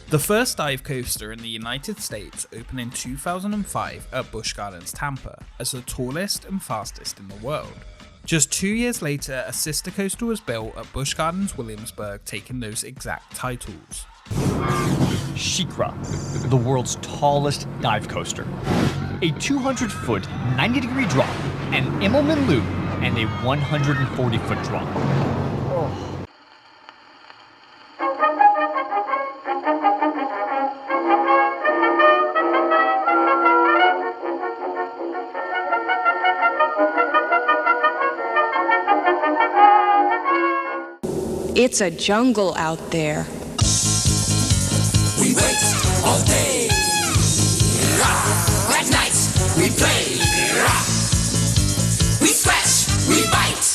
The first dive coaster in the United States opened in 2005 at Busch Gardens Tampa as the tallest and fastest in the world. Just 2 years later, a sister coaster was built at Busch Gardens Williamsburg, taking those exact titles. SheiKra, the world's tallest dive coaster. A 200-foot, 90-degree drop, an Immelman loop, and a 140-foot drop. Oh. It's a jungle out there. We wait all day. At night, we play. We scratch, we bite.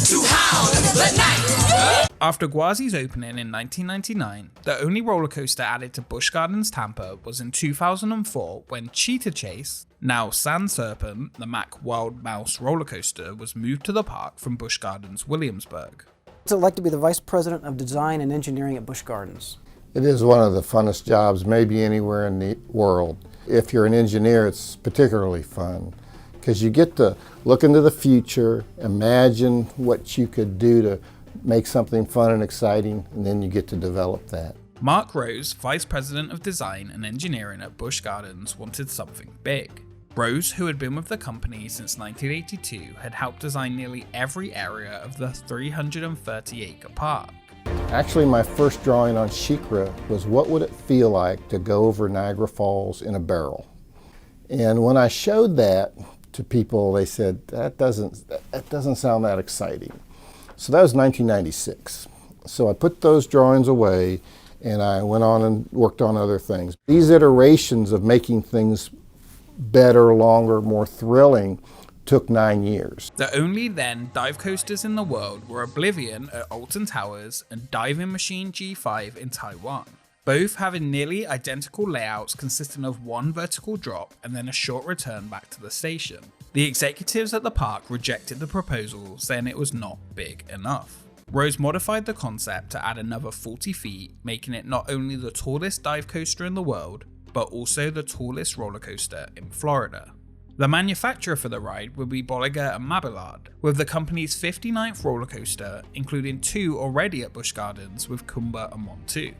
To howl the night. After Gwazi's opening in 1999, the only roller coaster added to Busch Gardens Tampa was in 2004 when Cheetah Chase, now Sand Serpent, the Mack Wild Mouse roller coaster, was moved to the park from Busch Gardens Williamsburg. What's it like to be the Vice President of Design and Engineering at Busch Gardens? It is one of the funnest jobs maybe anywhere in the world. If you're an engineer, it's particularly fun because you get to look into the future, imagine what you could do to make something fun and exciting, and then you get to develop that. Mark Rose, Vice President of Design and Engineering at Busch Gardens, wanted something big. Rose, who had been with the company since 1982, had helped design nearly every area of the 330-acre park. Actually, my first drawing on SheiKra was what would it feel like to go over Niagara Falls in a barrel. And when I showed that to people, they said, that doesn't sound that exciting. So that was 1996. So I put those drawings away and I went on and worked on other things. These iterations of making things better, longer, more thrilling took 9 years. The only then dive coasters in the world were Oblivion at Alton Towers and Diving Machine G5 in Taiwan, both having nearly identical layouts consisting of one vertical drop and then a short return back to the station. The executives at the park rejected the proposal, saying it was not big enough. Rose modified the concept to add another 40 feet, making it not only the tallest dive coaster in the world, but also the tallest roller coaster in Florida. The manufacturer for the ride would be Bolliger & Mabillard, with the company's 59th roller coaster, including 2 already at Busch Gardens with Kumba and Montu.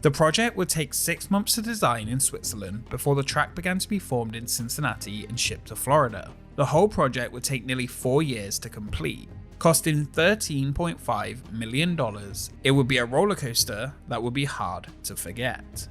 The project would take 6 months to design in Switzerland before the track began to be formed in Cincinnati and shipped to Florida. The whole project would take nearly 4 years to complete, costing $13.5 million. It would be a roller coaster that would be hard to forget.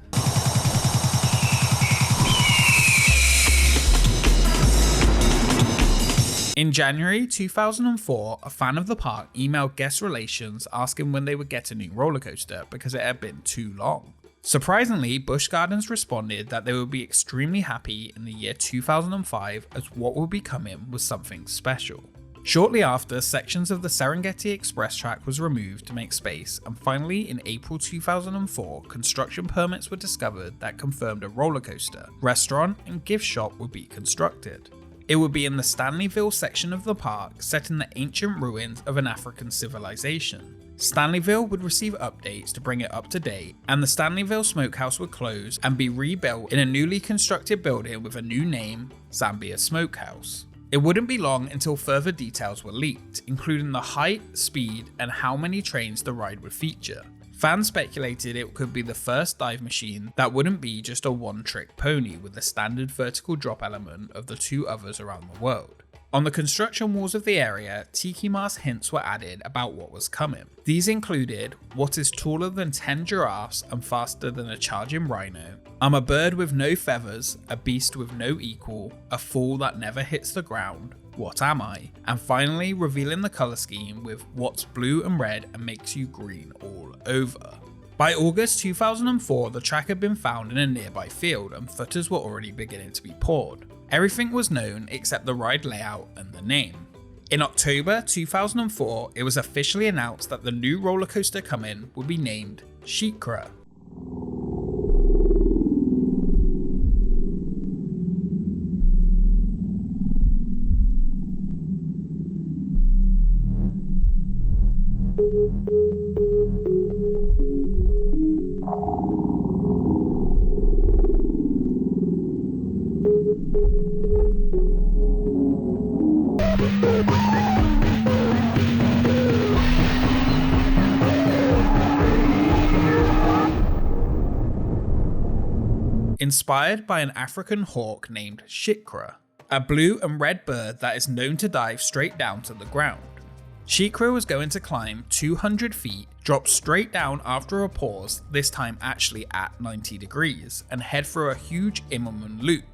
In January 2004, a fan of the park emailed guest relations asking when they would get a new roller coaster because it had been too long. Surprisingly, Busch Gardens responded that they would be extremely happy in the year 2005 as what would be coming was something special. Shortly after, sections of the Serengeti Express track was removed to make space, and finally in April 2004, construction permits were discovered that confirmed a roller coaster, restaurant, and gift shop would be constructed. It would be in the Stanleyville section of the park, set in the ancient ruins of an African civilization. Stanleyville would receive updates to bring it up to date, and the Stanleyville Smokehouse would close and be rebuilt in a newly constructed building with a new name, Zambia Smokehouse. It wouldn't be long until further details were leaked, including the height, speed, and how many trains the ride would feature. Fans speculated it could be the first dive machine that wouldn't be just a one-trick pony with the standard vertical drop element of the 2 others around the world. On the construction walls of the area, tiki mask hints were added about what was coming. These included what is taller than 10 giraffes and faster than a charging rhino, I'm a bird with no feathers, a beast with no equal, a fool that never hits the ground, what am I? And finally revealing the colour scheme with what's blue and red and makes you green all over. By August 2004, the track had been found in a nearby field and footers were already beginning to be poured. Everything was known except the ride layout and the name. In October 2004, it was officially announced that the new roller coaster coming would be named SheiKra. inspired by an African hawk named SheiKra, a blue and red bird that is known to dive straight down to the ground. SheiKra was going to climb 200 feet, drop straight down after a pause, this time actually at 90 degrees, and head for a huge Immelmann loop,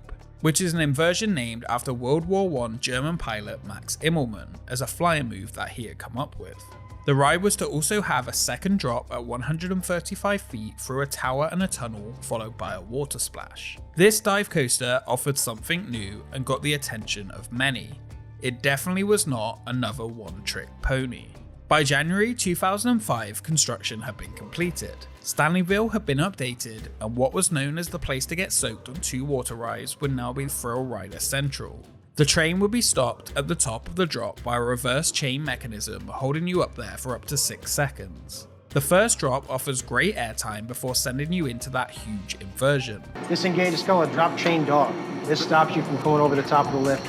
which is an inversion named after World War I German pilot Max Immelmann as a flyer move that he had come up with. The ride was to also have a second drop at 135 feet through a tower and a tunnel, followed by a water splash. This dive coaster offered something new and got the attention of many. It definitely was not another one-trick pony. By January 2005, construction had been completed. Stanleyville had been updated, and what was known as the place to get soaked on 2 water rides would now be Thrill Rider Central. The train would be stopped at the top of the drop by a reverse chain mechanism holding you up there for up to 6 seconds. The first drop offers great airtime before sending you into that huge inversion. Disengage is called a drop chain dog. This stops you from going over the top of the lift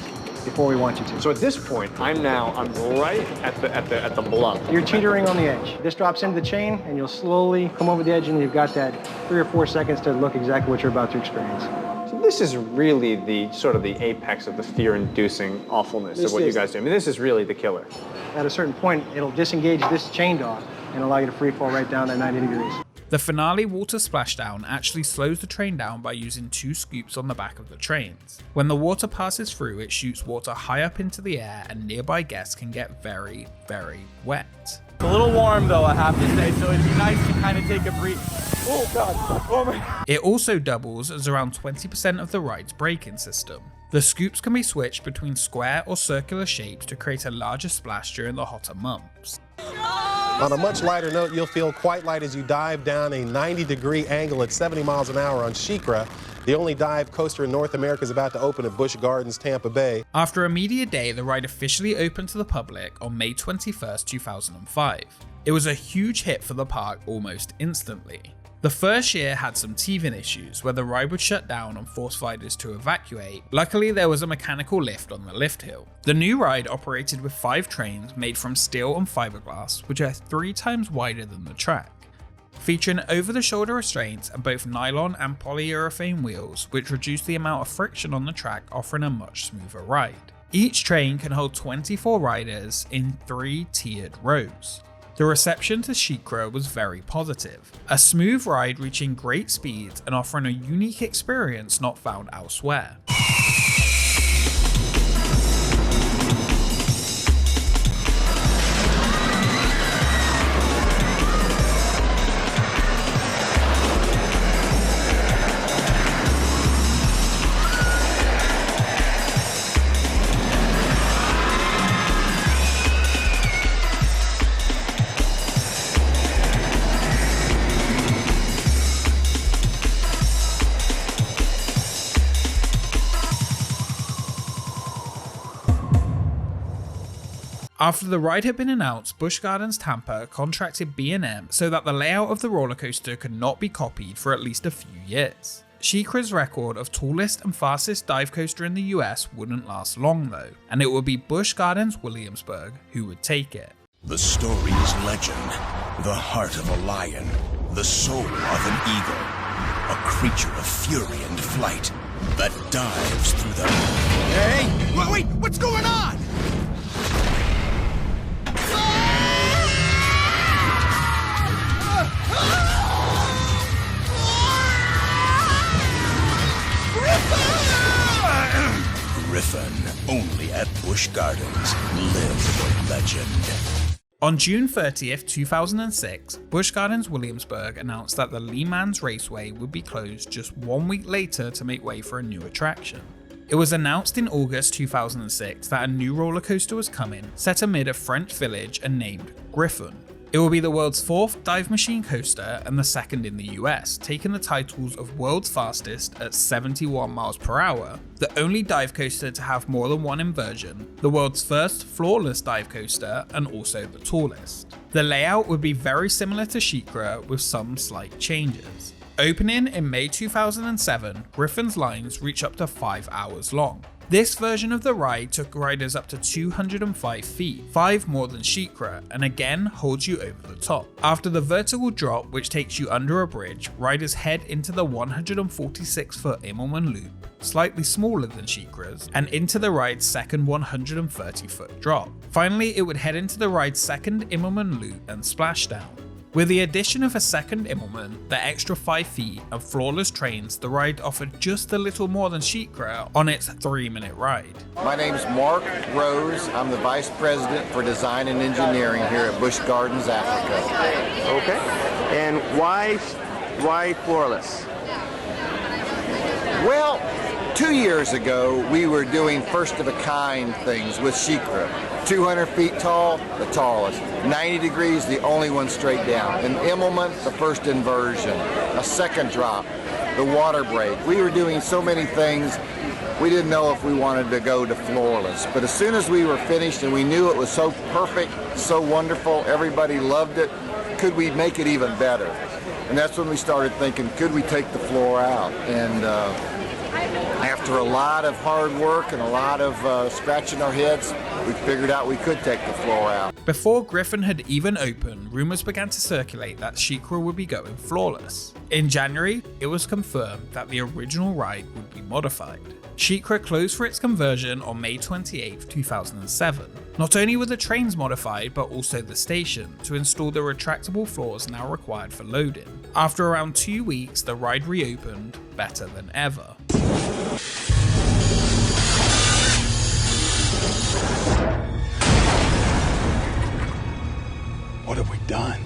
before we want you to. So at this point, I'm right at the bluff. You're teetering on the edge. This drops into the chain, and you'll slowly come over the edge, and you've got that 3 or 4 seconds to look exactly what you're about to experience. So this is really the sort of the apex of the fear-inducing awfulness of what you guys do. I mean, this is really the killer. At a certain point, it'll disengage this chain dog and allow you to free fall right down at 90 degrees. The finale water splashdown actually slows the train down by using 2 scoops on the back of the trains. When the water passes through, it shoots water high up into the air, and nearby guests can get very, very wet. It's a little warm though, I have to say, so it'd be nice to kind of take a breathe. Oh God, oh my. It also doubles as around 20% of the ride's braking system. The scoops can be switched between square or circular shapes to create a larger splash during the hotter months. On a much lighter note, you'll feel quite light as you dive down a 90-degree angle at 70 miles an hour on SheiKra. The only dive coaster in North America is about to open at Busch Gardens Tampa Bay. After a media day, the ride officially opened to the public on May 21st, 2005. It was a huge hit for the park almost instantly. The first year had some teething issues where the ride would shut down and force riders to evacuate. Luckily, there was a mechanical lift on the lift hill. The new ride operated with 5 trains made from steel and fiberglass, which are 3 times wider than the track, featuring over-the-shoulder restraints and both nylon and polyurethane wheels, which reduce the amount of friction on the track, offering a much smoother ride. Each train can hold 24 riders in 3 tiered rows. The reception to SheiKra was very positive, a smooth ride reaching great speeds and offering a unique experience not found elsewhere. After the ride had been announced, Busch Gardens Tampa contracted B&M so that the layout of the roller coaster could not be copied for at least a few years. SheiKra's record of tallest and fastest dive coaster in the US wouldn't last long though, and it would be Busch Gardens Williamsburg who would take it. The story's legend, the heart of a lion, the soul of an eagle, a creature of fury and flight that dives through the... Hey! Wait, what's going on? Griffon, only at Busch Gardens. Live the legend. On June 30th, 2006, Busch Gardens Williamsburg announced that the Lehman's Raceway would be closed just 1 week later to make way for a new attraction. It was announced in August 2006 that a new roller coaster was coming, set amid a French village and named Griffon. It will be the world's 4th dive machine coaster and the 2nd in the US, taking the titles of world's fastest at 71 miles per hour, the only dive coaster to have more than 1 inversion, the world's first floorless dive coaster, and also the tallest. The layout would be very similar to SheiKra with some slight changes. Opening in May 2007, Griffon's lines reach up to 5 hours long. This version of the ride took riders up to 205 feet, 5 more than SheiKra, and again holds you over the top. After the vertical drop, which takes you under a bridge, riders head into the 146-foot Immelman loop, slightly smaller than SheiKra's, and into the ride's second 130-foot drop. Finally, it would head into the ride's second Immelman loop and splashdown. With the addition of a second Immelman, the extra 5 feet, and Floorless trains, the ride offered just a little more than SheiKra on its 3-minute ride. My name's Mark Rose. I'm the Vice President for Design and Engineering here at Busch Gardens, Africa. Okay. And why Floorless? Well, 2 years ago, we were doing first-of-a-kind things with SheiKra. 200 feet tall, the tallest. 90 degrees, the only one straight down. An Immelman, the first inversion. A second drop, the water brake. We were doing so many things, we didn't know if we wanted to go to Floorless. But as soon as we were finished and we knew it was so perfect, so wonderful, everybody loved it, could we make it even better? And that's when we started thinking, could we take the floor out? And after a lot of hard work and a lot of scratching our heads, we figured out we could take the floor out. Before Griffon had even opened, rumors began to circulate that SheiKra would be going Floorless. In January, it was confirmed that the original ride would be modified. SheiKra closed for its conversion on May 28, 2007. Not only were the trains modified, but also the station to install the retractable floors now required for loading. After around 2 weeks, the ride reopened better than ever. What have we done?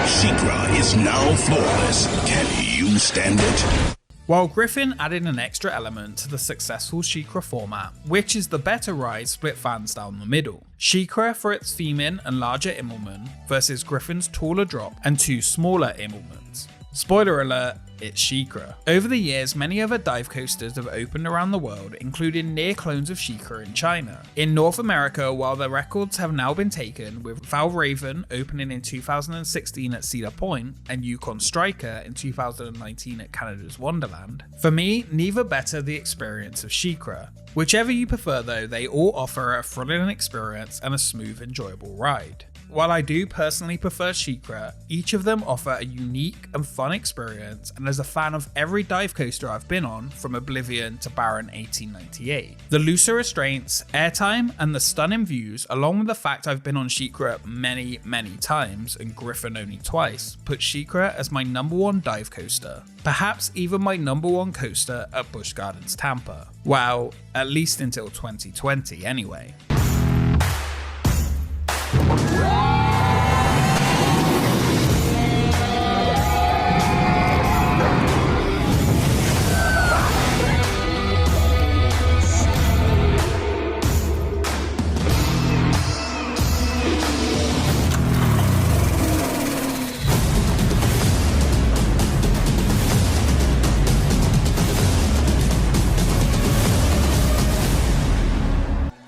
SheiKra is now Floorless. Can you stand it? While Griffon added an extra element to the successful SheiKra format, which is the better ride split fans down the middle. SheiKra for its theming and larger Immelman versus Griffon's taller drop and 2 smaller Immelmans. Spoiler alert, it's SheiKra. Over the years, many other dive coasters have opened around the world, including near clones of SheiKra in China. In North America, while the records have now been taken, with Valravn opening in 2016 at Cedar Point and Yukon Striker in 2019 at Canada's Wonderland, for me, neither better the experience of SheiKra. Whichever you prefer though, they all offer a thrilling experience and a smooth, enjoyable ride. While I do personally prefer SheiKra, each of them offer a unique and fun experience, and as a fan of every dive coaster I've been on, from Oblivion to Barron 1898, the looser restraints, airtime, and the stunning views, along with the fact I've been on SheiKra many times and Griffon only twice, put SheiKra as my #1 dive coaster. Perhaps even my #1 coaster at Busch Gardens Tampa. Well, at least until 2020 anyway.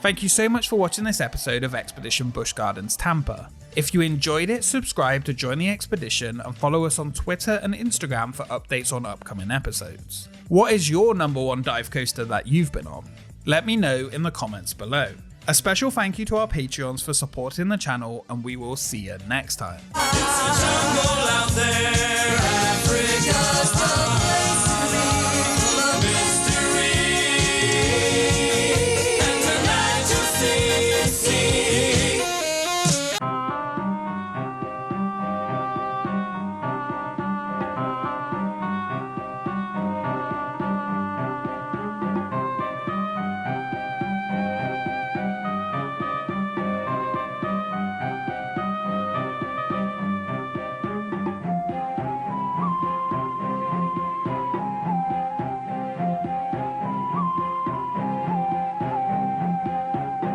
Thank you so much for watching this episode of Expedition Busch Gardens Tampa. If you enjoyed it, subscribe to join the expedition and follow us on Twitter and Instagram for updates on upcoming episodes. What is your #1 dive coaster that you've been on? Let me know in the comments below. A special thank you to our Patreons for supporting the channel, and we will see you next time.